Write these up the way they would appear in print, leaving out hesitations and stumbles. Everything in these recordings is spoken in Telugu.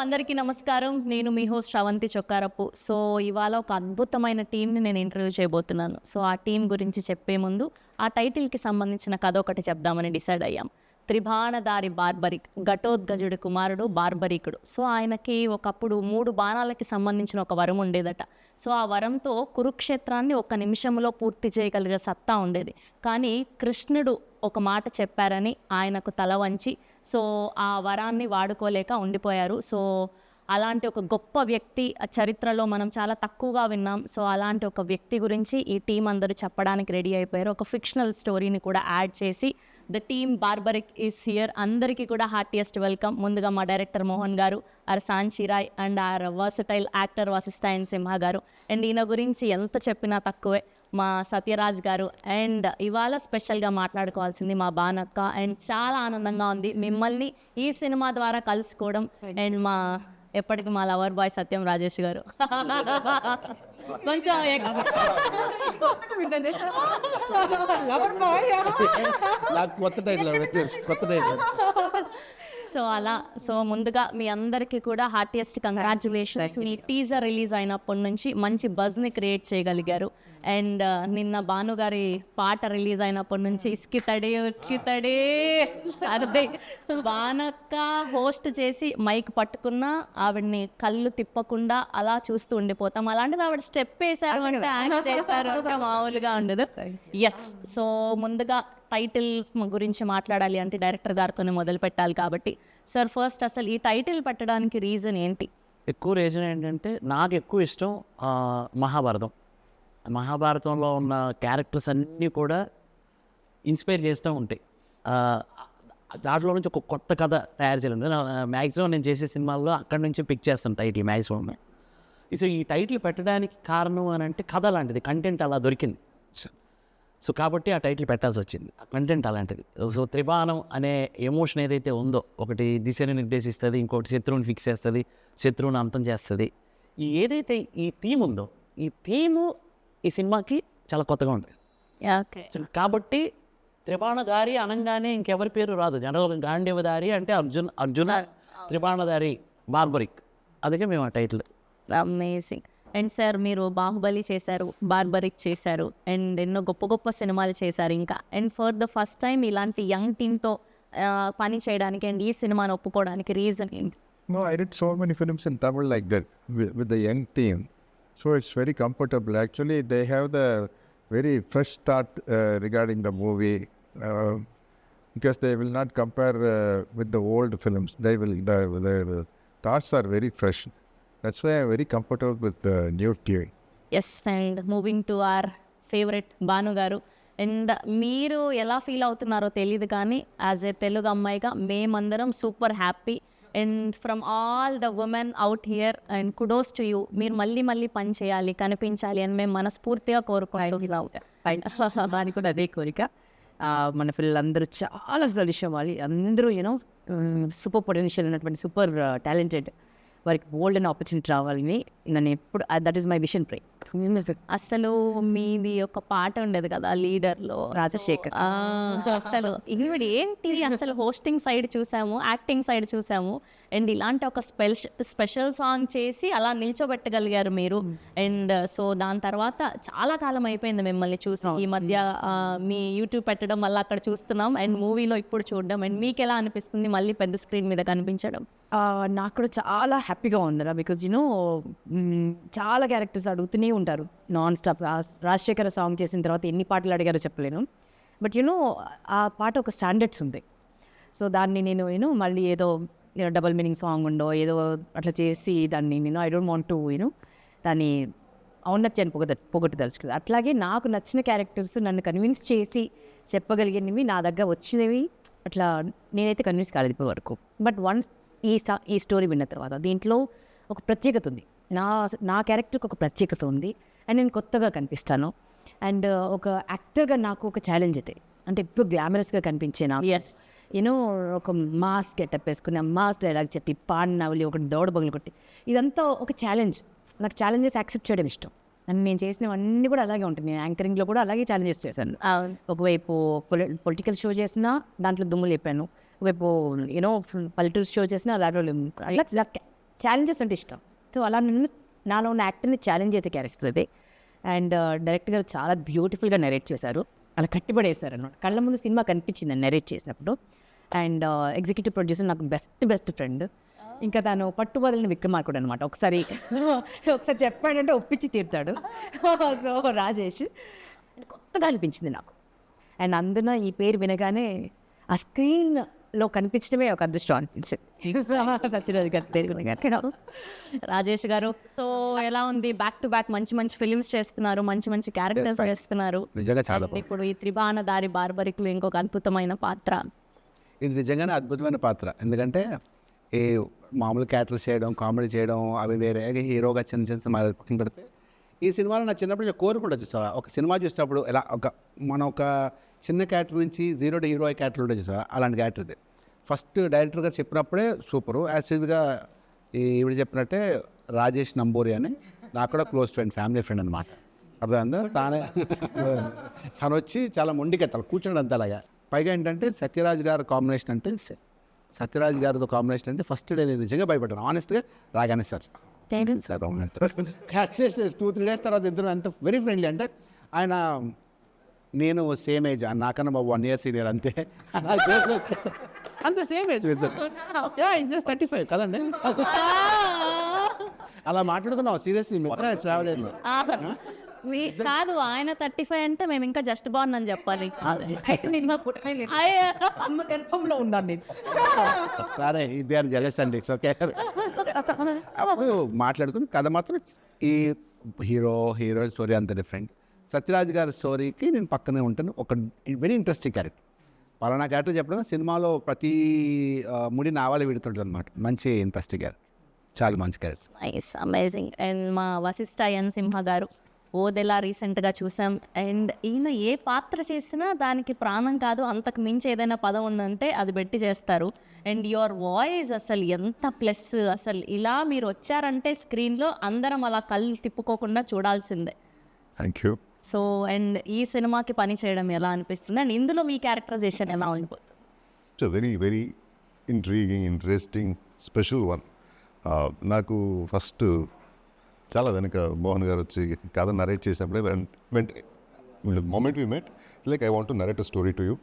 అందరికీ నమస్కారం. నేను మీ హోస్ట్ శ్రవంతి చొక్కారపు. సో, ఇవాళ ఒక అద్భుతమైన టీమ్‌ని నేను ఇంటర్వ్యూ చేయబోతున్నాను. సో, ఆ టీమ్ గురించి చెప్పే ముందు ఆ టైటిల్‌కి సంబంధించిన కథ ఒకటి చెప్దామని డిసైడ్ అయ్యాం. 'త్రిబాణధారి బార్బరిక్' ఘటోత్కచుడి కుమారుడు బార్బరీకుడు. సో, ఆయనకి ఒకప్పుడు 3 బాణాలకి సంబంధించిన ఒక వరం ఉండేదట. సో, ఆ వరంతో కురుక్షేత్రాన్ని ఒక్క నిమిషంలో పూర్తి చేయగలిగే సత్తా ఉండేది. కానీ కృష్ణుడు ఒక మాట చెప్పారని ఆయనకు తల వంచి సో ఆ వరాన్ని వాడుకోలేక ఉండిపోయారు. సో అలాంటి ఒక గొప్ప వ్యక్తి చరిత్రలో మనం చాలా తక్కువగా విన్నాం. సో అలాంటి ఒక వ్యక్తి గురించి ఈ టీం అందరూ చెప్పడానికి రెడీ అయిపోయారు. ఒక ఫిక్షనల్ స్టోరీని కూడా యాడ్ చేసి the team Barbarik is here. అందరికీ కూడా హార్టియెస్ట్ వెల్కమ్. ముందుగా మా director Mohan garu, our Sanchi Rai and our versatile actor Vasishta N Simha garu. And ఈయన గురించి ఎంత చెప్పినా తక్కువే మా సత్యరాజ్ గారు. అండ్ ఇవాళ స్పెషల్గా మాట్లాడుకోవాల్సింది మా బానక్క. అండ్ చాలా ఆనందంగా ఉంది మిమ్మల్ని ఈ సినిమా ద్వారా కలుసుకోవడం. అండ్ ఎప్పటికీ మా లవర్ బాయ్ సత్యం రాజేష్ గారు కొంచెం సో ముందుగా మీ అందరికీ కూడా హార్టియెస్ట్ కంగ్రాచ్యులేషన్స్. మీ టీజర్ రిలీజ్ అయినప్పటి నుంచి మంచి బజ్ని క్రియేట్ చేయగలిగారు. అండ్ నిన్న భానుగారి పాట రిలీజ్ అయినప్పటి నుంచి ఇస్కితడే అదే బానక్క హోస్ట్ చేసి మైక్ పట్టుకున్నా ఆవిడ్ని కళ్ళు తిప్పకుండా అలా చూస్తూ ఉండిపోతాం. అలాంటిది ఆవిడ స్టెప్ వేశారు అంటే యాక్ట్ చేశారు అంటే మామూలుగా ఉండదు. ఎస్, సో ముందుగా టైటిల్ గురించి మాట్లాడాలి అంటే డైరెక్టర్ గారితోనే మొదలు పెట్టాలి కాబట్టి సార్, ఫస్ట్ అసలు ఈ టైటిల్ పెట్టడానికి రీజన్ ఏంటి? ఎక్కువ రీజన్ ఏంటంటే నాకు ఎక్కువ ఇష్టం మహాభారతంలో ఉన్న క్యారెక్టర్స్ అన్నీ కూడా ఇన్స్పైర్ చేస్తూ ఉంటాయి. దాంట్లో నుంచి ఒక కొత్త కథ తయారు చేయాలి. మ్యాక్సిమం నేను చేసే సినిమాల్లో అక్కడి నుంచి పిక్ చేస్తాను టైటిల్ మ్యాక్సిమం. సో ఈ టైటిల్ పెట్టడానికి కారణం అని అంటే కథ లాంటిది, కంటెంట్ అలా దొరికింది. సో కాబట్టి ఆ టైటిల్ పెట్టాల్సి వచ్చింది. ఆ కంటెంట్ అలాంటిది. సో త్రిబాణం అనే ఎమోషన్ ఏదైతే ఉందో, ఒకటి దిశని నిర్దేశిస్తుంది, ఇంకోటి శత్రువుని ఫిక్స్ చేస్తుంది, శత్రువుని అంతం చేస్తుంది. ఏదైతే ఈ థీమ్ ఉందో, ఈ థీము ఈ సినిమాకి చాలా కొత్తగా ఉంటుంది. సో కాబట్టి త్రిబాణధారి అనగానే ఇంకెవరి పేరు రాదు. జనరల్గా గాంధీవధారి అంటే అర్జున త్రిబాణధారి బార్బరిక్, అందుకే మేము ఆ టైటిల్. అమేజింగ్. అండ్ సార్, మీరు బాహుబలి చేశారు, బార్బరిక్ చేశారు, అండ్ ఎన్నో గొప్ప గొప్ప సినిమాలు చేశారు ఇంకా. And for the first time ఇలాంటి యంగ్ టీమ్తో పని చేయడానికి అండ్ ఈ సినిమాని ఒప్పుకోవడానికి రీజన్ ఏంటి? No, I did so many films in Tamil like that with the young team. So it's very comfortable. Actually, they have the very fresh start regarding the movie because they will not compare with the old films. The thoughts are very fresh. That's why I'm very comfortable with the new team. Yes, and moving to our favourite Bhanu garu. And మీరు ఎలా ఫీల్ అవుతున్నారో తెలియదు కానీ యాజ్ ఏ తెలుగు అమ్మాయిగా మేమందరం super happy. And from all the women out here and kudos to you. మీరు మళ్ళీ మళ్ళీ పని చేయాలి, కనిపించాలి అని మేము మనస్ఫూర్తిగా కోరుకుంటున్నాం. దానికి కూడా అదే కోరిక. మన పిల్లలందరూ చాలా సలిషం వాళ్ళు అందరూ సూపర్ పొటెన్షియల్ ఉన్నటువంటి సూపర్ టాలెంటెడ్, వారికి బోల్డ్ అనే ఆపర్చునిటీ రావాలని నన్ను ఎప్పుడు, దట్ ఈస్ మై విషన్ ప్రే. అసలు మీది ఒక పాట ఉండేది కదా లీడర్లో, రాజశేఖర్. అసలు ఈవిడ ఏంటి, అసలు హోస్టింగ్ సైడ్ చూసాము, యాక్టింగ్ సైడ్ చూసాము, అండ్ ఇలాంటి ఒక స్పెషల్ సాంగ్ చేసి అలా నిల్చోబెట్టగలిగారు మీరు. అండ్ సో దాని తర్వాత చాలా కాలం అయిపోయింది మిమ్మల్ని చూసాం. ఈ మధ్య మీ యూట్యూబ్ పెట్టడం వల్ల అక్కడ చూస్తున్నాం, అండ్ మూవీలో ఇప్పుడు చూడడం. అండ్ మీకు ఎలా అనిపిస్తుంది మళ్ళీ పెద్ద స్క్రీన్ మీద కనిపించడం? నాకు కూడా చాలా హ్యాపీగా ఉందిరా. బికాజ్ చాలా క్యారెక్టర్స్ అడుగుతూనే ఉంటారు నాన్ స్టాప్. రాజశేఖర్ సాంగ్ చేసిన తర్వాత ఎన్ని పాటలు అడిగారో చెప్పలేను. బట్ ఆ పాట ఒక స్టాండర్డ్స్ ఉంది. సో దాన్ని నేను మళ్ళీ ఏదో డబల్ మీనింగ్ సాంగ్ ఉండో ఏదో అట్లా చేసి దాన్ని ఐ డోంట్ వాంట్ టు దాన్ని ఔన్నత్యాన్ని పొగట్టుదలుచుకుంది. అట్లాగే నాకు నచ్చిన క్యారెక్టర్స్ నన్ను కన్విన్స్ చేసి చెప్పగలిగినవి నా దగ్గర వచ్చినవి అట్లా నేనైతే కన్విన్స్ కాలేదు ఇప్పటి వరకు. బట్ వన్స్ ఈ స్టోరీ విన్న తర్వాత దీంట్లో ఒక ప్రత్యేకత ఉంది. నా క్యారెక్టర్కి ఒక ప్రత్యేకత ఉంది అండ్ నేను కొత్తగా కనిపిస్తాను. అండ్ ఒక యాక్టర్గా నాకు ఒక ఛాలెంజ్ అయితే అంటే ఇప్పుడు గ్లామరస్గా కనిపించే నాకు ఒక మాస్ గెటప్ వేసుకుని మాస్ డైలాగ్ చెప్పి పాడినవలి ఒకటి దౌడ బగులు కొట్టి ఇదంతా ఒక ఛాలెంజ్. నాకు ఛాలెంజెస్ యాక్సెప్ట్ చేయడం ఇష్టం. అండ్ నేను చేసినవన్నీ కూడా అలాగే ఉంటాయి. నేను యాంకరింగ్లో కూడా అలాగే ఛాలెంజెస్ చేశాను. ఒకవైపు పొలిటికల్ షో చేసినా దాంట్లో దుమ్ము లేపాను, ఒకవైపు పల్లెటూరు షో చేసినా అలా ఛాలెంజెస్ అంటే ఇష్టం. సో అలా నన్ను నాలో ఉన్న యాక్టర్ని ఛాలెంజ్ చేసే క్యారెక్టర్ అది. అండ్ డైరెక్టర్ గారు చాలా బ్యూటిఫుల్గా నెరేట్ చేశారు, అలా కట్టిపడేశారు అనమాట. కళ్ళ ముందు సినిమా కనిపించింది నెరేట్ చేసినప్పుడు. అండ్ ఎగ్జిక్యూటివ్ ప్రొడ్యూసర్ నాకు బెస్ట్ ఫ్రెండ్, ఇంకా తను పట్టుబదలని విక్రమార్కుడు అనమాట. ఒకసారి చెప్పాడంటే ఒప్పించి తీరుతాడు. సో రాజేష్ కొత్తగా అనిపించింది నాకు. అండ్ అందున ఈ పేరు వినగానే ఆ స్క్రీన్లో కనిపించడమే ఒక అదృష్టం అనిపించింది. సత్యరాజ్ గారి పేరు వినగానే. రాజేష్ గారు, సో ఎలా ఉంది? బ్యాక్ టు బ్యాక్ మంచి మంచి ఫిలిమ్స్ చేస్తున్నారు, మంచి మంచి క్యారెక్టర్స్ చేస్తున్నారు. నిజంగా చాలా And ఇప్పుడు ఈ త్రిబాణ దారి బార్బరిక్లో ఇంకొక అద్భుతమైన పాత్ర. ఇది నిజంగానే అద్భుతమైన పాత్ర. ఎందుకంటే ఈ మామూలు క్యారెక్టర్స్ చేయడం, కామెడీ చేయడం అవి వేరే, హీరోగా చిన్న చిన్న సినిమాలు పక్కన పెడితే ఈ సినిమాలో నా చిన్నప్పుడు నేను కోరుకుంటా చూసావా, ఒక సినిమా చూసినప్పుడు ఎలా మనం ఒక చిన్న క్యారెక్టర్ నుంచి 0 to హీరో క్యారెక్టర్ ఉంటుంది చూసావా, అలాంటి క్యారెక్టర్ ఇది. ఫస్ట్ డైరెక్టర్ గారు చెప్పినప్పుడే సూపరు. యాసిడ్గా ఈవిడ చెప్పినట్టే రాజేష్ నంబూరి అని నాకు కూడా క్లోజ్ ఫ్రెండ్, ఫ్యామిలీ ఫ్రెండ్ అనమాట. అర్థమైందా? తను వచ్చి చాలా మొండికెత్తాలి, కూర్చోండి అంత అలాగా. పైగా ఏంటంటే సత్యరాజ్ గారి కాంబినేషన్ అంటే సత్యరాజ్ గారితో కాంబినేషన్ అంటే ఫస్ట్ డే నేను నిజంగా భయపడ్డాను ఆనెస్ట్గా. రాగానే సార్ క్యాచ్ చేస్తే 2-3 days తర్వాత ఇద్దరు అంత వెరీ ఫ్రెండ్లీ. అంటే ఆయన నేను సేమ్ ఏజ్, నాకన్నా బాబు 1 year సీనియర్ అంతే. అంతే సేమ్ ఏజ్ ఇద్దరు. ఇస్ జస్ట్ 35 కదండి. అలా మాట్లాడుకున్నాం సీరియస్లీ. ట్రావెల్ కాదు, ఆయన 35 అంటే మేము ఇంకా జస్ట్ బాగుంది అని చెప్పాలి. అమ్మ గర్భంలో ఉన్నాను నేను. సరే ఇది అని జలస్ అండి. It's okay. అప్పుడు మాట్లాడుకుని కథ మాత్రం ఈ హీరో స్టోరీ అంత డిఫరెంట్. సత్యరాజ్ గారి స్టోరీకి నేను పక్కనే ఉంటాను. ఒక వెరీ ఇంట్రెస్టింగ్ క్యారెక్టర్. పలానా క్యారెక్టర్ చెప్పడం సినిమాలో ప్రతి ముడి నావాలు విడుతుంటుంది అనమాట. మంచి ఇంట్రెస్టింగ్ క్యారెక్టర్, చాలా మంచి క్యారెక్టర్. Nice, amazing. అండ్ మా వశిష్ఠ ఎన్ సింహ గారు ఓదెలా రీసెంట్గా చూసాం. అండ్ ఈయన ఏ పాత్ర చేసినా దానికి ప్రాణం కాదు, అంతకు మించి ఏదైనా పదం ఉందంటే అది పెట్టి చేస్తారు. అండ్ యువర్ వాయిస్ అసలు ఎంత ప్లస్. అసలు ఇలా మీరు వచ్చారంటే స్క్రీన్లో అందరం అలా కళ్ళు తిప్పుకోకుండా చూడాల్సిందే. Thank you. సో అండ్ ఈ సినిమాకి పని చేయడం ఎలా అనిపిస్తుంది? అండ్ ఇందులో మీ క్యారెక్టరైజేషన్ ఎలా ఉండిపోతుంది? It's very very interesting special one. నాకు ఫస్ట్ చాలా వెనక మోహన్ గారు వచ్చి కథ నరేట్ చేసినప్పుడే moment we met like I want to narrate a story to you,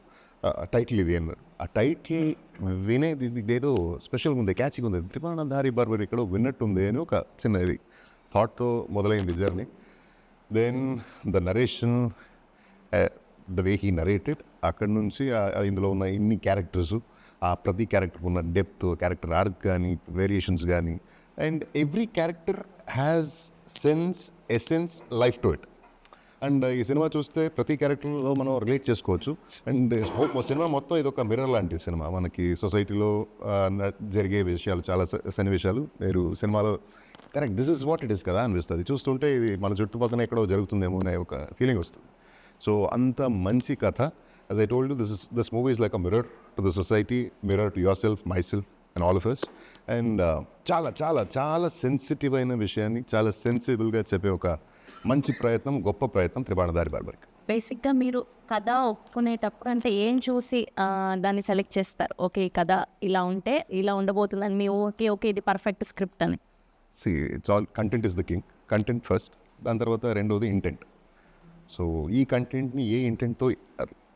title ఇది అన్నారు. ఆ టైటిల్ వినేది ఏదో స్పెషల్గా ఉంది, క్యాచ్గా ఉంది. త్రిబాణ దారి బార్బరి ఇక్కడ విన్నట్టుంది అని ఒక చిన్న ఇది థాట్తో మొదలైంది journey. Then the narration, the way he narrated, అక్కడి నుంచి ఇందులో ఉన్న ఇన్ని క్యారెక్టర్స్, ఆ ప్రతి క్యారెక్టర్ ఉన్న డెప్త్, క్యారెక్టర్ ఆర్క్ కానీ వేరియేషన్స్ కానీ, and every character has sense, essence, life to it. And ఈ సినిమా చూస్తే ప్రతి క్యారెక్టర్లో మనం రిలేట్ చేసుకోవచ్చు. అండ్ సినిమా మొత్తం ఇది ఒక మిర్రర్ లాంటి సినిమా. మనకి సొసైటీలో జరిగే విషయాలు, చాలా సన్నివేశాలు మీరు సినిమాలో correct this is what it is కదా అనిపిస్తుంది. చూస్తుంటే ఇది మన చుట్టుపక్కల ఎక్కడో జరుగుతుందేమో అనే ఒక ఫీలింగ్ వస్తుంది. సో అంత మంచి కథ. As I told you, this movie is like a mirror to the society, mirror to your self, my self and all of us. And చాలా చాలా చాలా సెన్సిటివ్ అయిన విషయాన్ని చాలా సెన్సిబుల్గా చెప్పే ఒక మంచి ప్రయత్నం, గొప్ప ప్రయత్నం త్రిబాణ దారి బార్బరికి. బేసిక్గా మీరు కథ ఒప్పుకునేటప్పుడు అంటే ఏం చూసి దాన్ని సెలెక్ట్ చేస్తారు? ఓకే, ఈ కథ ఇలా ఉంటే ఇలా ఉండబోతుందని మీ ఓకే ఇది పర్ఫెక్ట్ స్క్రిప్ట్ అని. It's all content is the king. Content first, దాని తర్వాత రెండోది ఇంటెంట్. సో ఈ కంటెంట్ని ఏ ఇంటెంట్తో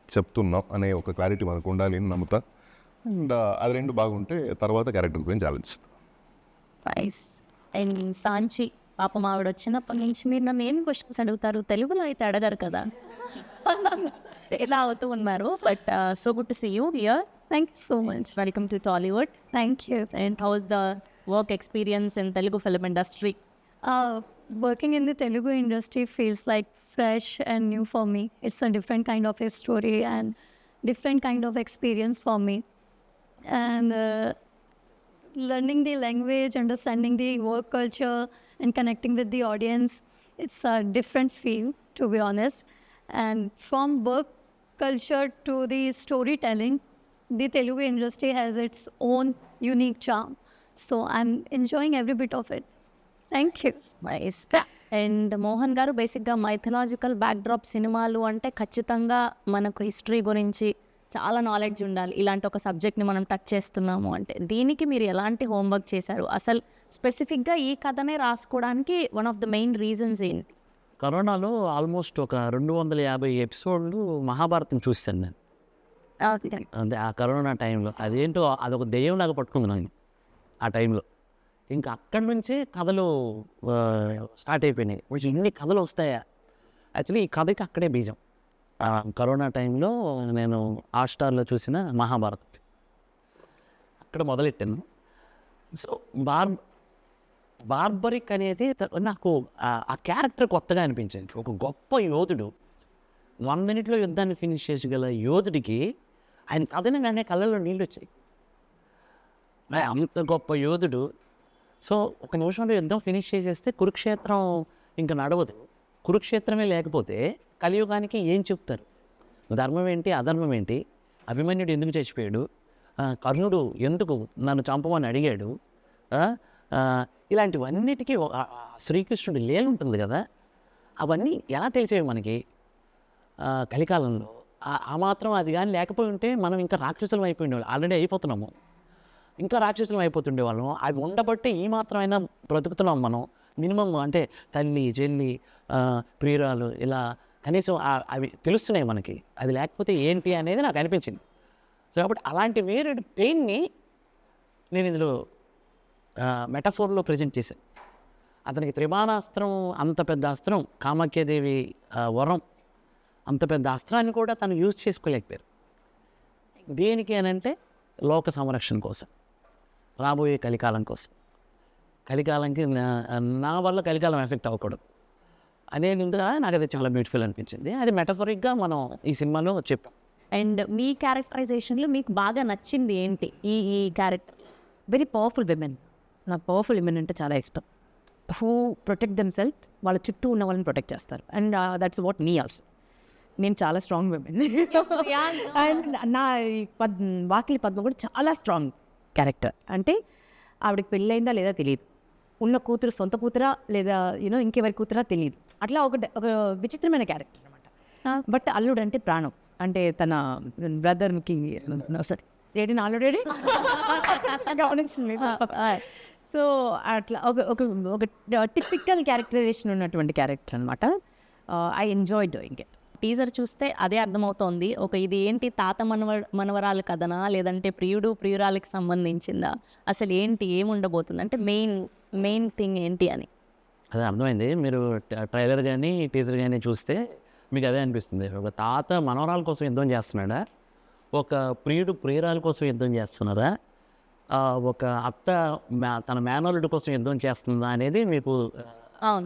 చెప్తున్నాం అనే ఒక క్లారిటీ మనకు ఉండాలి అని నమ్ముతా. అండ్ అది రెండు బాగుంటే తర్వాత క్యారెక్టర్ గురించి ఆలోచిస్తాం. నైస్. అండ్ సాంచి పాపం ఆవిడ వచ్చినప్పటి నుంచి మీరు నన్ను ఏం క్వశ్చన్స్ అడుగుతారు? తెలుగులో అయితే అడగారు కదా. ఎలా అవుతూ ఉన్నారు. But so good to see you here. Thank you so much. Welcome to Tollywood. Thank you. And how is the work experience in Telugu film industry? Working in the Telugu industry feels like fresh and new for me. It's a different kind of a story and different kind of experience for me. And learning the language, understanding the work culture and connecting with the audience, it's a different feel, to be honest. And from work culture to the storytelling, the Telugu industry has its own unique charm. So I'm enjoying every bit of it. Thank you. Nice. And Mohan గారు, బేసిక్గా మైథలాజికల్ బ్యాక్డ్రాప్ సినిమాలు అంటే ఖచ్చితంగా మనకు హిస్టరీ గురించి చాలా నాలెడ్జ్ ఉండాలి ఇలాంటి ఒక సబ్జెక్ట్ని మనం టచ్ చేస్తున్నాము అంటే. దీనికి మీరు ఎలాంటి హోంవర్క్ చేశారు? అసలు స్పెసిఫిక్గా ఈ కథనే రాసుకోవడానికి one of the main reasons ఏంటి? కరోనాలో ఆల్మోస్ట్ ఒక 250 ఎపిసోడ్లు మహాభారతం చూశాను నేను. అంటే ఆ కరోనా టైంలో అదేంటో అదొక దెయ్యంలాగా పట్టుకుంది నాకు ఆ టైంలో. ఇంకా అక్కడి నుంచే కథలు స్టార్ట్ అయిపోయినాయి. కొంచెం ఇన్ని కథలు వస్తాయా? యాక్చువల్లీ ఈ కథకి అక్కడే బీజం. కరోనా టైంలో నేను హాట్‌స్టార్‌లో చూసిన మహాభారతం అక్కడ మొదలెట్టాను. సో బార్బరిక్ అనేది నాకు ఆ క్యారెక్టర్ కొత్తగా అనిపించింది. ఒక గొప్ప యోధుడు 1 మినిట్లో యుద్ధాన్ని ఫినిష్ చేసగల యోధుడికి ఆయన కథని వెంటనే కళ్ళల్లో నీళ్ళు వచ్చాయి. అంత గొప్ప యోధుడు. సో ఒక నిమిషంలో యుద్ధం ఫినిష్ చేసేస్తే కురుక్షేత్రం ఇంకా నడవదు. కురుక్షేత్రమే లేకపోతే కలియుగానికి ఏం చెప్తారు? ధర్మం ఏంటి, అధర్మం ఏంటి, అభిమన్యుడు ఎందుకు చచ్చిపోయాడు, కర్ణుడు ఎందుకు నన్ను చంపమని అడిగాడు, ఇలాంటివన్నిటికీ శ్రీకృష్ణుడి లీల ఉంటుంది కదా, అవన్నీ ఎలా తెలిసేవి మనకి కలికాలంలో? ఆ మాత్రం అది కానీ లేకపోయి ఉంటే మనం ఇంకా రాక్షసులం అయిపోయిండేవాళ్ళం. ఆల్రెడీ అయిపోతున్నాము, ఇంకా రాక్షసులం అయిపోతుండేవాళ్ళం. అవి ఉండబట్టే ఈ మాత్రమైనా బ్రతుకుతున్నాం మనం. మినిమం అంటే తల్లి, చెల్లి, ప్రియురాలు, ఇలా కనీసం అవి తెలుస్తున్నాయి మనకి. అది లేకపోతే ఏంటి అనేది నాకు అనిపించింది. సో కాబట్టి అలాంటి వేరే పెయిన్ని నేను ఇందులో మెటఫోర్లో ప్రజెంట్ చేశాను. అతనికి త్రిబాణాస్త్రం, అంత పెద్ద అస్త్రం, కామాఖ్యాదేవి వరం, అంత పెద్ద అస్త్రాన్ని కూడా తను యూజ్ చేసుకోలేకపోయారు. దేనికి అని అంటే లోక సంరక్షణ కోసం, రాబోయే కలికాలం కోసం. కలికాలంకి నా వల్ల కలికాలం ఎఫెక్ట్ అవ్వకూడదు అనేది నాకు అది చాలా బ్యూటిఫుల్ అనిపించింది. అది మెటఫరిక్గా మనం ఈ సినిమాలో చెప్పాం. అండ్ మీ క్యారెక్టరైజేషన్లో మీకు బాగా నచ్చింది ఏంటి ఈ క్యారెక్టర్? Very powerful women. నాకు పవర్ఫుల్ విమెన్ అంటే చాలా ఇష్టం. హూ ప్రొటెక్ట్ దెమ్ సెల్ఫ్, వాళ్ళ చుట్టూ ఉన్న వాళ్ళని ప్రొటెక్ట్ చేస్తారు. And that's what me also. నేను చాలా స్ట్రాంగ్ విమెన్. అండ్ నా వాకిలి పద్మ కూడా చాలా స్ట్రాంగ్ క్యారెక్టర్. అంటే ఆవిడకి పెళ్ళయిందా లేదా తెలియదు, ఉన్న కూతురు సొంత కూతురా లేదా ఇంకెవరి కూతురా తెలియదు. అట్లా ఒక విచిత్రమైన క్యారెక్టర్ అనమాట. బట్ అల్లుడు అంటే ప్రాణం. అంటే తన బ్రదర్కి సరే ఏడి ఆల్రెడీ గమనించింది. సో అట్లా ఒక టిపికల్ క్యారెక్టరైజేషన్ ఉన్నటువంటి క్యారెక్టర్ అనమాట. I enjoy doing it. Teaser చూస్తే అదే అర్థమవుతోంది. ఇది ఏంటి, తాత మనవరాలు కథనా, లేదంటే ప్రియుడు ప్రియురాలకి సంబంధించిందా, అసలు ఏంటి, ఏముండబోతుంది అంటే మెయిన్ థింగ్ ఏంటి అని అదే అర్థమైంది. మీరు ట్రైలర్ కానీ టీజర్ కానీ చూస్తే మీకు అదే అనిపిస్తుంది. ఒక తాత మనవరాల కోసం యుద్ధం చేస్తున్నాడా, ఒక ప్రియుడు ప్రియురాల కోసం యుద్ధం చేస్తున్నారా, ఒక అత్త తన మేనల్లుడి కోసం యుద్ధం చేస్తుందా అనేది మీకు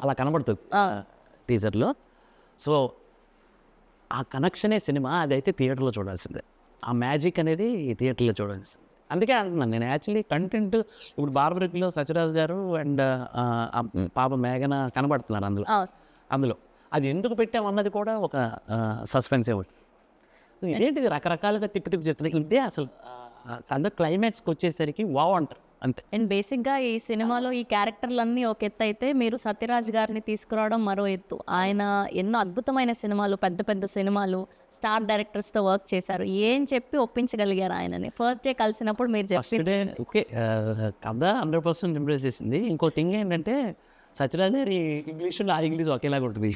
అలా కనబడుతుంది టీజర్లో. సో ఆ కనెక్షనే సినిమా. అదైతే థియేటర్లో చూడాల్సిందే. ఆ మ్యాజిక్ అనేది థియేటర్లో చూడాల్సిందే. అందుకే అంటున్నాను నేను. యాక్చువల్లీ కంటెంట్ ఇప్పుడు బార్బరిక్లో సత్యరాజ్ గారు అండ్ పాప మేఘన కనబడుతున్నారు అందులో. అది ఎందుకు పెట్టామన్నది కూడా ఒక సస్పెన్సే ఉంటుంది. ఇదేంటిది రకరకాలుగా తిప్పి చెప్తున్నారు. ఇదే అసలు కథ క్లైమాక్స్కి వచ్చేసరికి వావ్ అంటారు అంతే. అండ్ బేసిక్గా ఈ సినిమాలో ఈ క్యారెక్టర్లన్నీ ఒక ఎత్తు అయితే, మీరు సత్యరాజ్ గారిని తీసుకురావడం మరో ఎత్తు. ఆయన ఎన్నో అద్భుతమైన సినిమాలు, పెద్ద పెద్ద సినిమాలు, స్టార్ డైరెక్టర్స్తో వర్క్ చేశారు. ఏం చెప్పి ఒప్పించగలిగారు ఆయనని? ఫస్ట్ డే కలిసినప్పుడు మీరు చెప్పి ఓకే కథ 100% ఇంప్రెస్ చేసింది. ఇంకో థింగ్ ఏంటంటే సత్యరాజ్ గారి ఇంగ్లీషు నా ఇంగ్లీష్ ఒకేలాగా ఉంటుంది.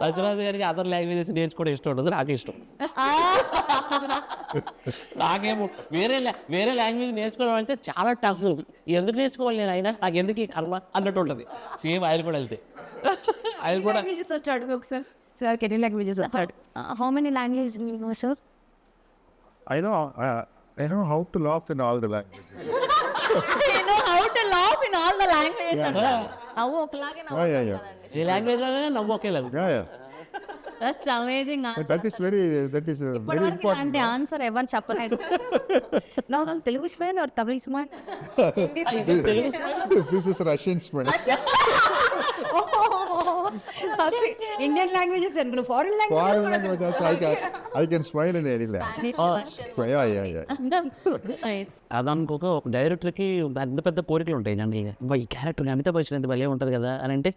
సత్యరాజ్ గారికి అదర్ లాంగ్వేజెస్ నేర్చుకోవడం ఇష్టం ఉంటుంది, నాకు ఇష్టం. నాకేమో వేరే లాంగ్వేజ్ నేర్చుకోవడం అంటే చాలా టఫ్. ఎందుకు నేర్చుకోవాలి నేను, అయినా నాకు ఎందుకు ఈ కర్మ అన్నట్టు ఉంటుంది. సేమ్ ఆయన కూడా వెళ్తే ఆయన కూడా వచ్చాడు ఒకసారి. సార్ కెనీ లాంగ్వేజెస్ వచ్చాడు. How many language know sir? I know how to laugh in all the languages. You know how to laugh in all the languages. నవ్వు ఒకలాగే Yeah. ఏ లాంగ్వేజ్లోనే నవ్వు ఒకేలాగా. Yeah. That's amazing answer. That is very important. ఇలాంటి ఆన్సర్ ఎవరు చెప్పలేదు. నాకు Telugu smile are Tamil smile? This is Russian smile. Indian languages అనుకున్నా, foreign Foreign language. language also I can smile in any language. Yeah. Nice. అదనుకోక ఒక డైరెక్టర్కి పెద్ద కోరికలు ఉంటాయి జనరల్గా. ఈ క్యారెక్టర్ అమితాబ్ బచ్చన్ ఎంత భలే ఉంటుంది కదా అని అంటే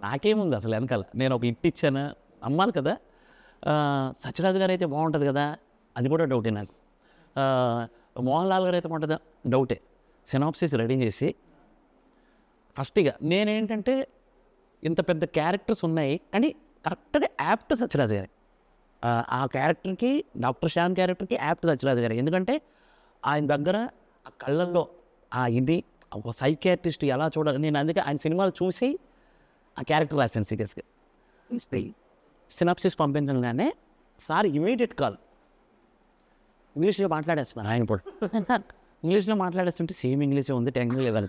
నాకేముంది అసలు వెనకాల, నేను ఒక ఇట్ ఇచ్చాను అమ్మాలి కదా. సత్యరాజు గారు అయితే బాగుంటుంది కదా, అది కూడా డౌటే నాకు. మోహన్ లాల్ గారు అయితే బాగుంటుందా, డౌటే. సినాప్సిస్ రెడీ చేసి ఫస్ట్గా నేనేంటంటే ఇంత పెద్ద క్యారెక్టర్స్ ఉన్నాయి కానీ కరెక్ట్గా యాప్ట్ సత్యరాజు గారి, ఆ క్యారెక్టర్కి, డాక్టర్ శ్యామ్ క్యారెక్టర్కి యాప్ట్ సత్యరాజు గారు. ఎందుకంటే ఆయన దగ్గర ఆ కళ్ళల్లో ఆ ఇది ఒక సైకియాట్రిస్ట్ ఎలా చూడాలి, నేను అందుకే ఆయన సినిమాలు చూసి ఆ క్యారెక్టర్ రాశాను సీరియస్గా. సినాప్సిస్ పంపించగానే సార్ ఇమీడియట్ కాల్, ఇంగ్లీష్లో మాట్లాడేస్తున్నారు ఆయన కూడా. ఇంగ్లీష్లో మాట్లాడేస్తుంటే సేమ్ ఇంగ్లీషే ఉంది, టెన్షన్ లేదని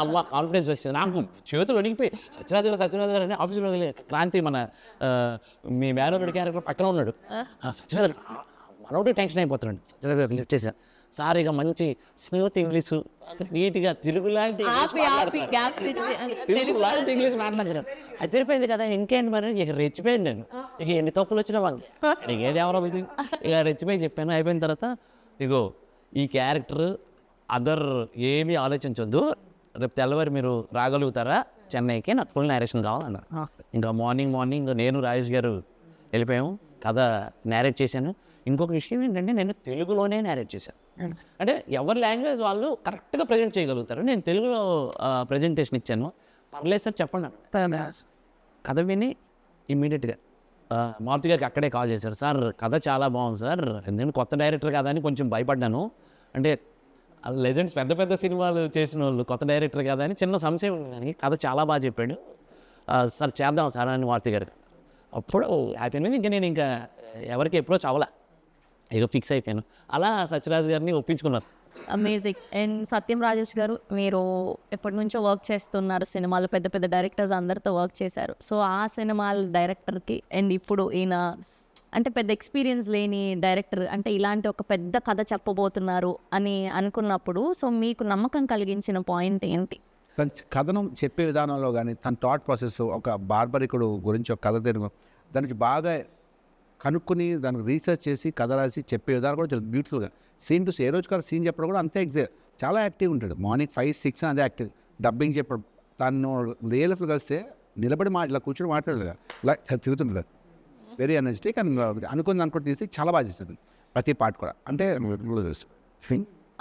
అమ్మ కాన్ఫిడెన్స్ వచ్చింది నాకు. చేతులు వణికిపోయి సత్యరాజు గారు అని ఆఫీస్లో క్రాంతి మన మీ మేనోరుడి క్యారెక్టర్ పక్కన ఉన్నాడు. సత్యరాజు మనోడు టెన్షన్ అయిపోతున్నాడు. సత్యరాజు గారు లిఫ్ట్ చేశాను, సార్ ఇక మంచి స్మూత్ ఇంగ్లీషు, నీట్గా తెలుగు లాంటి ఇంగ్లీష్ మాట్లాడారు. అది తెలిపోయింది కదా, ఇంకేంటి మరి ఇక రెచ్చిపోయాను నేను. ఇక ఎన్ని తప్పులు వచ్చినా వాళ్ళు ఇక ఏది ఎవరో ఇది ఇక రెచ్చిపోయి చెప్పాను. అయిపోయిన తర్వాత ఇగో ఈ క్యారెక్టర్ అదర్ ఏమీ ఆలోచించొద్దు, రేపు తెల్లవారు మీరు రాగలుగుతారా చెన్నైకి, నాకు ఫుల్ నేరేషన్ కావాలన్నారు. ఇంకా మార్నింగ్ నేను రాజేష్ గారు వెళ్ళిపోయాము, కథ నేరేట్ చేశాను. ఇంకొక విషయం ఏంటంటే నేను తెలుగులోనే నేరేట్ చేశాను. అంటే ఎవరి లాంగ్వేజ్ వాళ్ళు కరెక్ట్గా ప్రజెంట్ చేయగలుగుతారు. నేను తెలుగులో ప్రజెంటేషన్ ఇచ్చాను. పర్లేదు సార్ చెప్పండి అన్న. కథ విని ఇమ్మీడియట్గా మారుతి గారికి అక్కడే కాల్ చేశారు, సార్ కథ చాలా బాగుంది సార్, నేను కొత్త డైరెక్టర్ కదా అని కొంచెం భయపడ్డాను. అంటే లెజెండ్స్ పెద్ద పెద్ద సినిమాలు చేసిన వాళ్ళు కొత్త డైరెక్టర్ కదా అని చిన్న సంశయం ఉంది, కానీ కథ చాలా బాగా చెప్పాడు సార్, చేద్దాం సార్ అని మారుతి గారు. అప్పుడు హ్యాపీ అయింది. ఇంకా నేను ఇంకా ఎవరికి అప్రోచ్ అవ్వలే, ఇక ఫిక్స్ అయిపోయాను. అలా సత్యరాజు గారిని ఒప్పించుకున్నారు. అమేజింగ్. అండ్ సత్యం రాజేష్ గారు, మీరు ఎప్పటి నుంచో వర్క్ చేస్తున్నారు సినిమాలు, పెద్ద పెద్ద డైరెక్టర్స్ అందరితో వర్క్ చేశారు. సో ఆ సినిమాల డైరెక్టర్కి అండ్ ఇప్పుడు ఈయన అంటే పెద్ద ఎక్స్పీరియన్స్ లేని డైరెక్టర్, అంటే ఇలాంటి ఒక పెద్ద కథ చెప్పబోతున్నారు అని అనుకున్నప్పుడు సో మీకు నమ్మకం కలిగించిన పాయింట్ ఏంటి? తన కథనం చెప్పే విధానంలో కానీ తన థాట్ ప్రాసెస్, ఒక బార్బరికుడు గురించి ఒక కథ తిరుగు దానికి బాగా కనుక్కొని దానికి రీసెర్చ్ చేసి కథ రాసి చెప్పే విధానం కూడా చాలా బ్యూటిఫుల్గా. సీన్ టు ఏ రోజు కాదు సీన్ చెప్పడం కూడా అంతే చాలా యాక్టివ్ ఉంటాడు. మార్నింగ్ 5-6 అదే యాక్టివ్. డబ్బింగ్ చెప్పడం, తను రియల్ లైఫ్లో కలిస్తే నిలబడి ఇలా కూర్చొని మాట్లాడలేదు, ఇలా తిరుగుతుంటుంది. వెరీ ఎనర్జెటిక్ అండ్ అనుకుని తీసి చాలా బాగా చేస్తుంది ప్రతి పార్ట్ కూడా. అంటే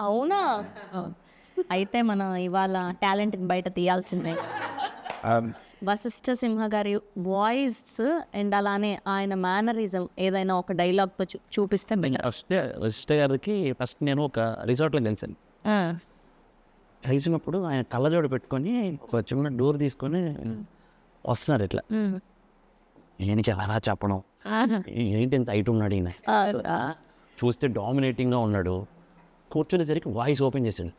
అవునా? అయితే మనం ఇవాళ టాలెంట్ని బయట తీయాల్సిందే. వశిష్ఠ సింహ గారి వాయిస్ అండ్ అలానే ఆయన మేనరిజం ఏదైనా ఒక డైలాగ్తో చూపిస్తే వశిష్ఠ గారికి ఫస్ట్ నేను ఒక రిసార్ట్లో కలిసాను. కలిసినప్పుడు ఆయన కళ్ళజోడు పెట్టుకొని ఒక చిన్న డోర్ తీసుకొని వస్తున్నారు ఇట్లా. నేను ఎలా చెప్పడం, ఏంటి ఇంత హైట్ ఉన్నాడు ఈయన, చూస్తే డామినేటింగ్గా ఉన్నాడు. కూర్చునేసరికి వాయిస్ ఓపెన్ చేశాడు,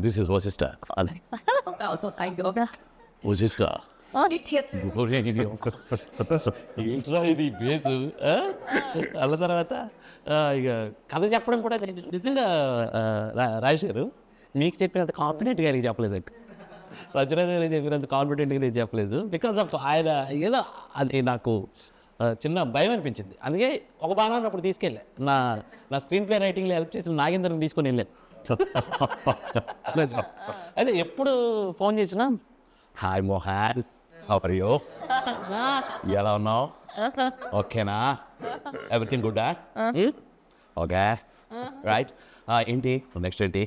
దిస్ ఇస్ వశిష్ఠ వశిష్ఠ ఏంట్రా ఇది బేసు. అన్న తర్వాత ఇక కథ చెప్పడం కూడా నిజంగా రాజేష్ గారు మీకు చెప్పినంత కాన్ఫిడెంట్గా గారికి చెప్పలేదండి, సత్యరాజు గారికి చెప్పినంత కాన్ఫిడెంట్గా నేను చెప్పలేదు. బికాస్ ఆఫ్ ఆయన ఏదో అది నాకు చిన్న భయం అనిపించింది. అందుకే ఒక బాణాన్ని అప్పుడు తీసుకెళ్ళా, నా స్క్రీన్ ప్లే రైటింగ్లో హెల్ప్ చేసి నాగేంద్రని తీసుకొని వెళ్ళాను. అదే ఎప్పుడు ఫోన్ చేసినా hi Mohan, how are you, ఎలా ఉన్నావు, ఓకేనా, ఎవ్రీథింగ్ గుడ్, ఓకే రైట్, ఏంటి నెక్స్ట్ ఏంటి,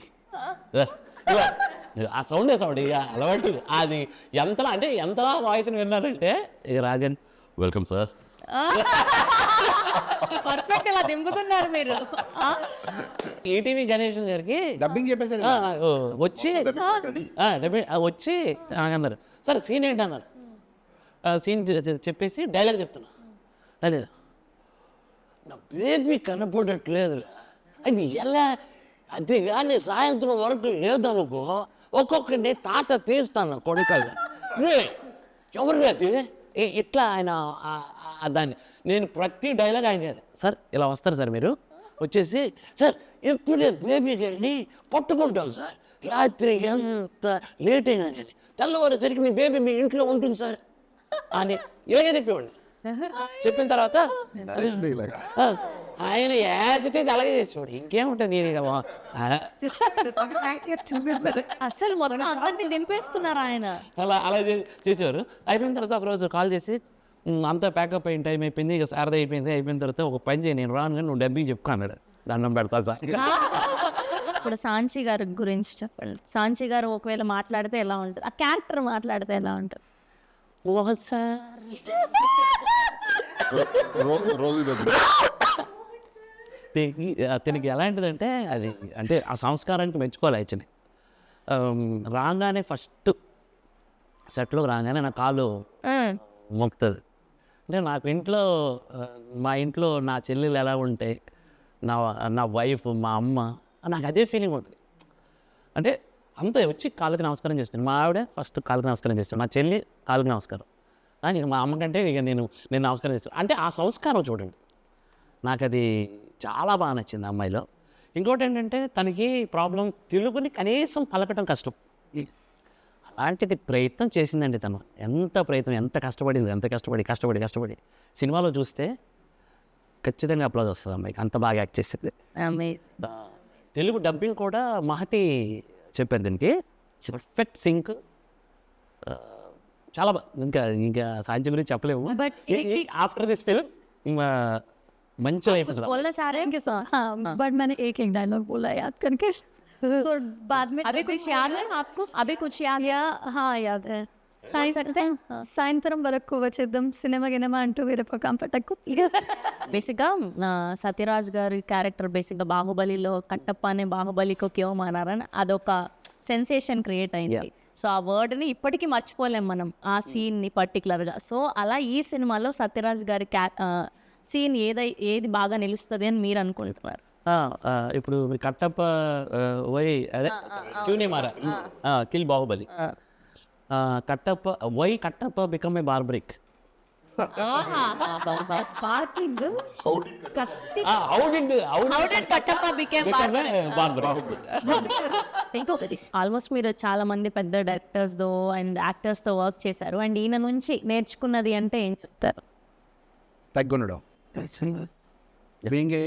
ఆ సౌండ్ ఇక అలవాటు. అది ఎంతలా వాయిస్ని విన్నారంటే ఇక రాజన్ వెల్కమ్ సార్, పర్ఫెక్ట్ ఇలా దింపుతున్నారు మీరు. ఈటీవీ గణేషన్ గారికి డబ్బింగ్ చెప్పేసారు వచ్చి వచ్చి అన్నారు, సార్ సీన్ ఏంటి అన్నారు. సీన్ చెప్పేసి డైలాగ్ చెప్తున్నా, అదే నా బేబీ కనపడట్లేదు, అది ఎలా, అది కానీ సాయంత్రం వరకు లేదనుకో ఒక్కొక్కరిని తాట తీస్తాను కొడుకల్లా, రే ఎవరు అది ఇట్లా ఆయన దాన్ని నేను ప్రతి డైలాగ్ ఆయన సార్ ఇలా వస్తారు సార్ మీరు వచ్చేసి సార్ ఎప్పుడే బేబీ గారిని పట్టుకుంటాం సార్, రాత్రి ఎంత లేట్ అయినా కానీ తెల్లవారేసరికి మీ బేబీ మీ ఇంట్లో ఉంటుంది సార్ అని ఇలాగే చెప్పేవాడిని. చెప్పిన తర్వాత like, ఆ, ఆయన యాజ్ ఇట్ ఈజ్ అలాగే చేసేవాడు. ఇంకేముంటుంది నేను ఇక అసలు మొత్తం అందరినీ దింపేస్తున్నారు ఆయన. అలా చేసేవారు. అయిపోయిన తర్వాత ఒకరోజు కాల్ చేసి అంతా ప్యాకప్ అయిన టైం అయిపోయింది, ఇక సారదా అయిపోయిన తర్వాత ఒక పని చేయి, నేను రాను కానీ నువ్వు డబ్బింగ్ చెప్పుకో అన్నాడు. దండం పెడతా సార్. ఇప్పుడు సాంచి గారి గురించి చెప్పండి. సాంచి గారు ఒకవేళ మాట్లాడితే ఎలా ఉంటుంది, ఆ క్యారెక్టర్ మాట్లాడితే ఎలా ఉంటుంది? మోహన్ సార్ అతనికి ఎలాంటిదంటే అది అంటే ఆ సంస్కారానికి మెచ్చుకోవాలి. యాక్చువల్లీ రాగానే ఫస్ట్ సెట్లో రాగానే నా కాలు మొక్కుతుంది. అంటే నాకు ఇంట్లో మా ఇంట్లో నా చెల్లెలు ఎలా ఉంటాయి, నా వైఫ్, మా అమ్మ, నాకు అదే ఫీలింగ్ ఉంటుంది. అంటే అంతా వచ్చి కాళ్ళకి నమస్కారం చేస్తాను. మా ఆవిడ ఫస్ట్ కాళ్ళకి నమస్కారం చేస్తాను, నా చెల్లి కాళ్ళకి నమస్కారం, ఇక మా అమ్మకంటే ఇక నేను నమస్కారం చేస్తాను. అంటే ఆ సంస్కారం చూడండి, నాకు అది చాలా బాగా నచ్చింది ఆ అమ్మాయిలో. ఇంకోటి ఏంటంటే తనకి ప్రాబ్లం తెలుగుని కనీసం పలకటం కష్టం. అలాంటిది ప్రయత్నం చేసిందండి తను. ఎంత ప్రయత్నం, ఎంత కష్టపడింది, ఎంత కష్టపడి సినిమాలో చూస్తే ఖచ్చితంగా అప్లాజ్ వస్తుంది అమ్మాయికి, అంత బాగా యాక్ట్ చేసింది. తెలుగు డబ్బింగ్ కూడా మహతి చెప్పారు దీనికి, పర్ఫెక్ట్ సింక్, చాలా ఇంకా సాధ్యం గురించి చెప్పలేము. But ఆఫ్టర్ దిస్ ఫిల్మ్ మంచి లైఫ్ बोलना चाह रहे हैं थैंक यू सर. हाँ बट मैंने एक डायलॉग बोला याद करके. सो बाद में अभी कुछ याद है आपको? अभी कुछ याद? या हाँ याद है. सकते हैं సాయంత్రం వరకు వచ్చేద్దాం సినిమా గినిమా అంటూ వేరే పక్కన పట్టకు. బేసిక్గా సత్యరాజ్ గారి క్యారెక్టర్ బేసిక్గా బాహుబలిలో కట్టప్ప అనే బాహుబలికి క్యో మానారని అదొక సెన్సేషన్ క్రియేట్ అయింది. సో ఆ వర్డ్ని ఇప్పటికీ మర్చిపోలేం మనం, ఆ సీన్ని పర్టికులర్గా. సో అలా ఈ సినిమాలో సత్యరాజ్ గారి సీన్ ఏది బాగా నిలుస్తుంది అని మీరు అనుకుంటున్నారు? ఇప్పుడు కట్టప్ప వై అదే క్యూనే మారా kill Baahubali, Kattappa become a Barbarik. Almost మీరు చాలా మంది పెద్ద డైరెక్టర్స్తో అండ్ యాక్టర్స్తో వర్క్ చేశారు, అండ్ ఈయన నుంచి నేర్చుకున్నది అంటే ఏం చెప్తారు? తగ్గుండడం, being a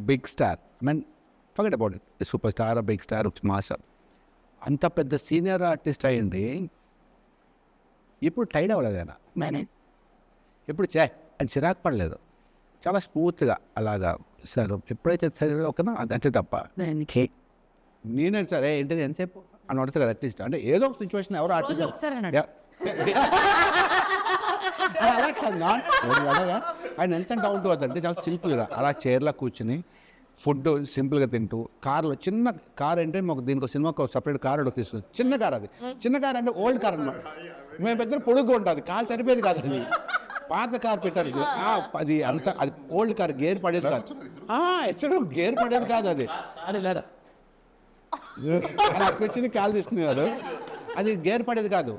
big star, mean forget about it, super star, big star, master, అంత పెద్ద సీనియర్ ఆర్టిస్ట్ అయ్యింది. ఇప్పుడు టైడ్ అవ్వలేదు ఆయన, ఇప్పుడు అది చిరాకు పడలేదు, చాలా స్మూత్గా అలాగా సార్ ఎప్పుడైతే ఒకనా అంతే తప్ప నేనే సరే ఏంటిది ఎంతసేపు అని అడుగుతా కదా అట్లీస్ట్. అంటే ఏదో ఒక సిచ్యువేషన్ ఎవరో ఆర్టిస్ట్ అలా కాదు, అలాగా ఆయన ఎంత డౌన్ టు అంటే చాలా సింపుల్గా అలా చైర్లో కూర్చుని ఫుడ్ సింపుల్గా తింటూ, కార్లో చిన్న కార్ అంటే మాకు దీనికి సినిమాకు సపరేట్ కార్ ఒకటి తీసుకుని, చిన్న కార్, అది చిన్న కార్ అంటే ఓల్డ్ కార్ అనమాట. మేము పెద్ద పొడుగు ఉంటుంది, కార్ సరిపోయేది కాదు, అది పాత కార్ పెట్టారు, అది అంత అది ఓల్డ్ కార్, గేర్ పడేది కాదు, ఎక్కడ గేర్ పడేది కాదు, అది కూర్చుని కాల్ తీసుకునేవారు, అది గేర్ పడేది కాదు.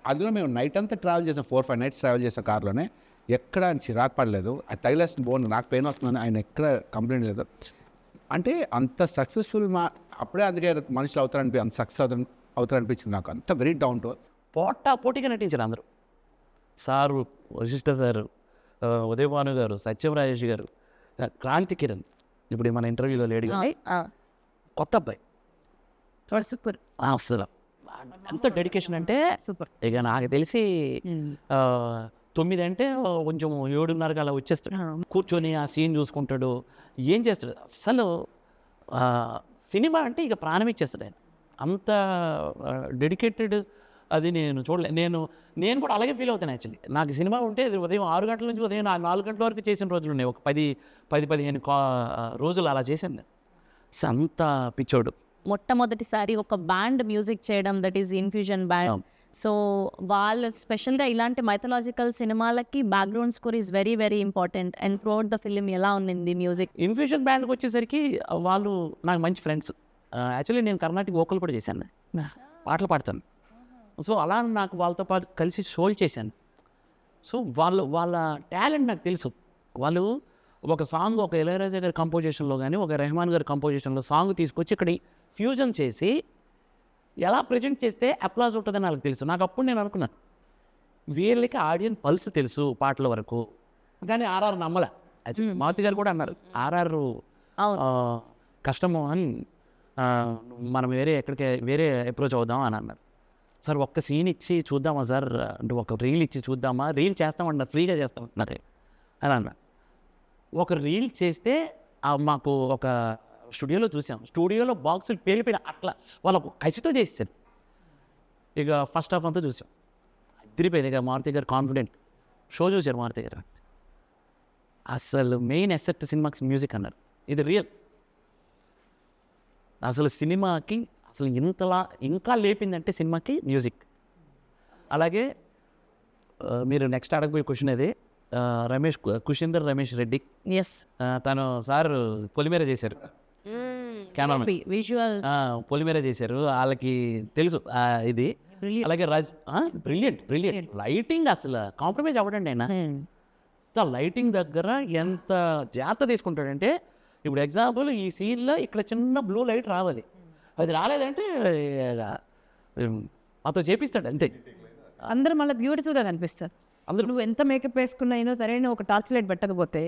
అందులో మేము నైట్ అంతా ట్రావెల్ చేసాం, 4-5 nights ట్రావెల్ చేసాం కార్లోనే, ఎక్కడ ఆయన చిరాకు పడలేదు. అది తగిలేసిన బోన్ నాకు పెయిన్ వస్తుందని ఆయన ఎక్కడ కంప్లైంట్ లేదు. అంటే అంత సక్సెస్ఫుల్ అప్పుడే అందుకే మనుషులు అవుతారనిపి అంత సక్సెస్ అవుతారనిపించింది నాకు. అంత వెరీ డౌన్ టు పోటీగా నటించారు అందరూ. సారు, వశిష్ఠ సారు, ఉదయ్ భాను గారు, సత్యం రాజేష్ గారు, క్రాంతి కిరణ్, ఇప్పుడు మన ఇంటర్వ్యూలో లేడీ కొత్త అబ్బాయి, సూపర్. అసలు ఎంత డెడికేషన్ అంటే సూపర్. ఇక నాకు తెలిసి 9 అంటే కొంచెం 7:30 అలా వచ్చేస్తాడు, కూర్చొని ఆ సీన్ చూసుకుంటాడు, ఏం చేస్తాడు. అసలు సినిమా అంటే ఇక ప్రాణం ఇచ్చేస్తాడు ఆయన, అంత డెడికేటెడ్. అది నేను చూడలే, నేను కూడా అలాగే ఫీల్ అవుతాను. యాక్చువల్లీ నాకు సినిమా ఉంటే ఉదయం 6 గంటల నుంచి ఉదయం 4 గంటల వరకు చేసిన రోజులు ఉన్నాయి, ఒక 10-15 రోజులు అలా చేశాను నేను. అంత పిచ్చోడు. మొట్టమొదటిసారి ఒక బ్యాండ్ మ్యూజిక్ చేయడం, that is infusion band. So వాళ్ళు స్పెషల్గా ఇలాంటి మైథలాజికల్ సినిమాలకి background score is very very important. And throughout the film ఎలా ఉంది మ్యూజిక్? ఇన్ఫ్యూజన్ బ్యాండ్కి వచ్చేసరికి వాళ్ళు నాకు మంచి ఫ్రెండ్స్. యాక్చువల్లీ నేను కర్ణాటక వోకల్ కూడా చేశాను, పాటలు పాడతాను. సో అలా నాకు వాళ్ళతో పాటు కలిసి షోలు చేశాను. సో వాళ్ళ టాలెంట్ నాకు తెలుసు. వాళ్ళు ఒక సాంగ్, ఒక ఇళయరాజా గారి కంపోజిషన్లో కానీ, ఒక రెహమాన్ గారి కంపోజిషన్లో సాంగ్ తీసుకొచ్చి ఇక్కడ ఫ్యూజన్ చేసి ఎలా ప్రజెంట్ చేస్తే అప్లాజ్ ఉంటుందని నాకు తెలుసు. నాకు అప్పుడు నేను అనుకున్నాను, వీళ్ళకి ఆడియన్స్ పల్స్ తెలుసు పాటల వరకు, కానీ ఆర్ఆర్ నమ్మలే. మారుతి గారు కూడా అన్నారు ఆర్ఆర్ కష్టము అని, మనం వేరే అప్రోచ్ అవుదాం అని అన్నారు. సార్ ఒక్క సీన్ ఇచ్చి చూద్దామా సార్ అంటే, ఒక రీల్ ఇచ్చి చూద్దామా, రీల్ చేస్తామన్నారు, ఫ్రీగా చేస్తామన్నారు అని అన్నారు. ఒక రీల్ చేస్తే మాకు ఒక స్టూడియోలో చూసాం, స్టూడియోలో బాక్సులు పేలిపోయిన అట్లా వాళ్ళకు కసితో చేసేసారు. ఇక ఫస్ట్ హాఫ్ అంతా చూసాం, అదిరిపోయింది. ఇక మారుతి గారు కాన్ఫిడెంట్ షో చూశారు మారుతి గారు. అసలు మెయిన్ ఎసెట్ సినిమాకి మ్యూజిక్ అన్నారు, ఇది రియల్. అసలు సినిమాకి అసలు ఇంతలా ఇంకా లేపిందంటే సినిమాకి మ్యూజిక్. అలాగే మీరు నెక్స్ట్ అడగబోయే క్వశ్చన్ అది కుషేందర్ రమేష్ రెడ్డి, ఎస్, తను సార్ పొలిమేర చేశారు, కెమెరామెన్ విజువల్ పొలిమేర చేశారు, వాళ్ళకి తెలుసు ఇది. అలాగే బ్రిలియంట్ లైటింగ్, అసలు కాంప్రమైజ్ అవ్వడండి ఆయన. లైటింగ్ దగ్గర ఎంత జాగ్రత్త తీసుకుంటాడంటే, ఇప్పుడు ఎగ్జాంపుల్ ఈ సీన్లో ఇక్కడ చిన్న బ్లూ లైట్ రావాలి, అది రాలేదంటే అతను చేపిస్తాడు అంతే. అందరూ మళ్ళీ బ్యూటిఫుల్గా కనిపిస్తారు. అందరూ నువ్వు ఎంత మేకప్ వేసుకున్నా అయినా సరే, ఒక టార్చ్ లైట్ పెట్టకపోతే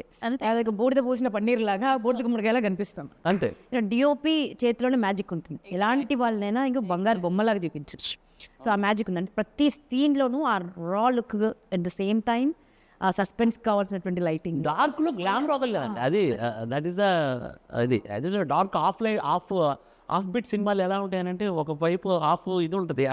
అదొక బూడిద పూసిన పన్నీర్ లాగా, బూడిద గుమ్మడికాయలా కనిపిస్తాం. అంతే. డిఓపి చేతిలోనే మ్యాజిక్ ఉంటుంది. ఎలాంటి వాళ్ళనైనా ఇంకా బంగారు బొమ్మలాగా చూపించచ్చు. సో ఆ మ్యాజిక్ ఉందంటే ప్రతి సీన్లోనూ ఆ రా look, at the same time ఆ సస్పెన్స్ కావాల్సినటువంటి లైటింగ్. డార్క్లో గ్లామర్ వదలదు కదండి, అది that is the dark of bit సినిమాలు ఎలా ఉంటాయనంటే, ఒక వైపు ఆఫ్ ఇది ఉంటుంది,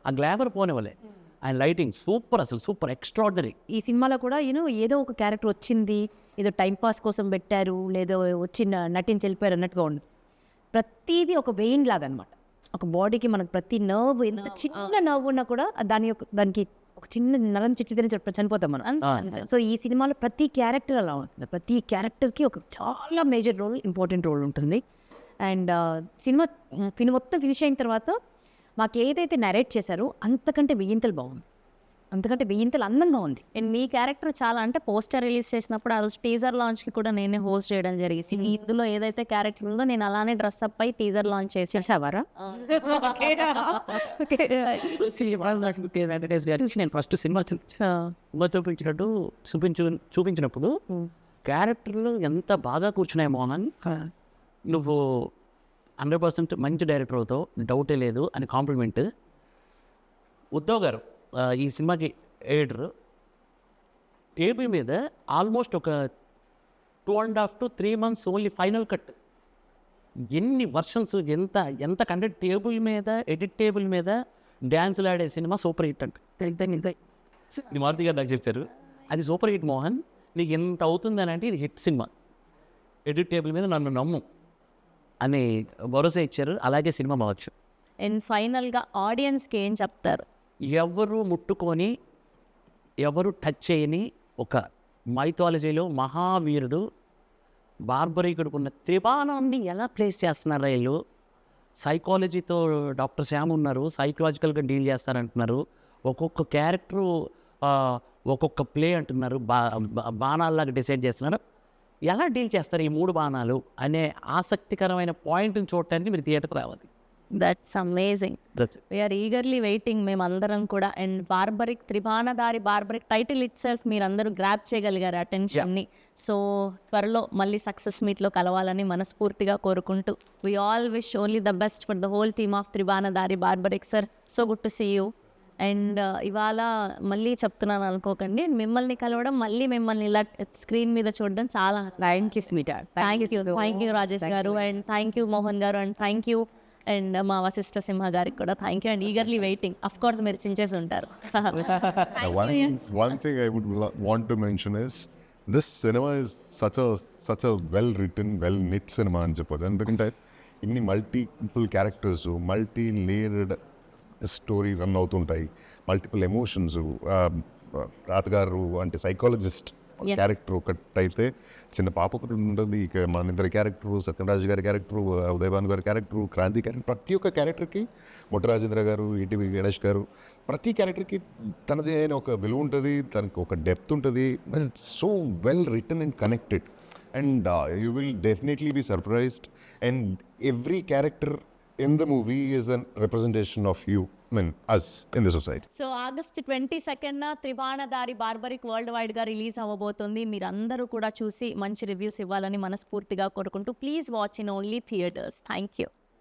ఆ గ్లామర్ పోనివ్వలే. ఆయన లైటింగ్ సూపర్, అసలు సూపర్ ఎక్స్ట్రాడినరీ. ఈ సినిమాలో కూడా ఏదో ఒక క్యారెక్టర్ వచ్చింది, ఏదో టైంపాస్ కోసం పెట్టారు, లేదో వచ్చి నటించి వెళ్ళిపోయారు అన్నట్టుగా ఉంది. ప్రతిదీ ఒక వెయిన్ లాగా అనమాట. ఒక బాడీకి మనకు ప్రతి నర్వ్, ఎంత చిన్న నర్వ్ ఉన్నా కూడా దానికి ఒక చిన్న నరం చిట్టిదని చనిపోతాం మనం. సో ఈ సినిమాలో ప్రతి క్యారెక్టర్ అలా ఉంటుంది. ప్రతి క్యారెక్టర్కి ఒక చాలా మేజర్ రోల్, ఇంపార్టెంట్ రోల్ ఉంటుంది. అండ్ సినిమా మొత్తం ఫినిష్ అయిన తర్వాత మాకు ఏదైతే నరేట్ చేశారో అంతకంటే వెయ్యింతలు బాగుంది, అంతకంటే వెయ్యింతలు అందంగా ఉంది. అండ్ మీ క్యారెక్టర్ చాలా అంటే పోస్టర్ రిలీజ్ చేసినప్పుడు ఆ రోజు టీజర్ లాంచ్కి కూడా నేనే హోస్ట్ చేయడం జరిగింది. ఇందులో ఏదైతే క్యారెక్టర్ ఉందో నేను అలానే డ్రెస్ అప్ అయి టీజర్ లాంచ్ చేసేవారా. నేను ఫస్ట్ సినిమా చూపించినప్పుడు క్యారెక్టర్లు ఎంత బాగా కూర్చున్నాయి మోహన్, నువ్వు 100% మంచి డైరెక్టర్ అవుతావు, డౌటే లేదు అని కాంప్లిమెంట్. ఉద్ధవ్ గారు ఈ సినిమాకి ఎడిటర్, టేబుల్ మీద ఆల్మోస్ట్ ఒక 2.5 to 3 months only final cut, ఎన్ని వర్షన్స్, ఎంత కంటెంట్, టేబుల్ మీద ఎడిట్ టేబుల్ మీద డ్యాన్సులు ఆడే సినిమా సూపర్ హిట్ అంటే. ఇది మారుతి గారు నాకు చెప్పారు, అది సూపర్ హిట్ మోహన్, నీకు ఎంత అవుతుందని అంటే ఇది హిట్ సినిమా, ఎడిట్ టేబుల్ మీద నన్ను నమ్ము అని భరోసా ఇచ్చారు. అలాగే సినిమా బావచ్చు. అండ్ ఫైనల్గా ఆడియన్స్కి ఏం చెప్తారు? ఎవరు ముట్టుకొని ఎవరు టచ్ చేయని ఒక మైథాలజీలో మహావీరుడు బార్బరీకుడుకున్న త్రిబాణాన్ని ఎలా ప్లేస్ చేస్తున్నారు వీళ్ళు. సైకాలజీతో డాక్టర్ శ్యామ్ ఉన్నారు, సైకలాజికల్గా డీల్ చేస్తారంటున్నారు. ఒక్కొక్క క్యారెక్టరు ఒక్కొక్క ప్లే అంటున్నారు, బాణాల్లాగా డిసైడ్ చేస్తున్నారు. ఎలా డీల్ చేస్తారు ఈ 3 బాణాలు అనే ఆసక్తికరమైన పాయింట్ని చూడటానికి మీరు థియేటర్కి రావాలి. That's amazing. We are eagerly waiting మేమందరం కూడా. And Barbarik, Tribanadhari Barbarik title itself మీరందరూ గ్రాప్ చేయగలిగారు అటెన్షన్ని. సో త్వరలో మళ్ళీ సక్సెస్ మీట్లో కలవాలని మనస్ఫూర్తిగా కోరుకుంటూ we all wish only the best for the whole team of Tribanadhari Barbarik sir. So good to see you. And ఇవాళ మళ్ళీ చెప్తున్నాను అనుకోకండి, మిమ్మల్ని కలవడం, మళ్ళీ మిమ్మల్ని ఇలా స్క్రీన్ మీద చూడడం చాలా థ్యాంక్ యూ రాజేష్ గారు, అండ్ థ్యాంక్ యూ మోహన్ గారు, అండ్ థ్యాంక్ యూ అండ్ మా వశిష్ఠ సింహ గారికి కూడా thank you. And eagerly waiting, of course మీరు చించేసి ఉంటారు. One thing I would want to mention is this cinema is such a well written, well knit cinema అని చెప్పదు. ఎందుకంటే ఇన్ని multiple characters, multi layered story run అవుతుంటాయి, మల్టిపుల్ ఎమోషన్స్. తాతగారు అంటే సైకాలజిస్ట్ క్యారెక్టర్ ఒకటి అయితే, చిన్న పాప ఒకటి ఉంటుంది, ఇక మన ఇద్దరి క్యారెక్టరు, సత్యరాజు గారి క్యారెక్టరు, ఉదయభాను గారి క్యారెక్టరు, క్రాంతి క్యారెక్టర్, ప్రతి ఒక్క క్యారెక్టర్కి, మొట్టరాజేంద్ర గారు, ఈటీవీ గణేష్ గారు, ప్రతి క్యారెక్టర్కి తనది అయిన ఒక విలువ ఉంటుంది, తనకు ఒక డెప్త్ ఉంటుంది. So well written and connected, and you will definitely be surprised. And every character in the movie is a representation of you, I mean, us in the society. So August 22న త్రిబాణధారి బార్బరిక్ వరల్డ్ వైడ్గా రిలీజ్ అవ్వబోతుంది. మీరందరూ కూడా చూసి మంచి రివ్యూస్ ఇవ్వాలని మనస్ఫూర్తిగా కోరుకుంటూ please watch in only theatres. Thank you.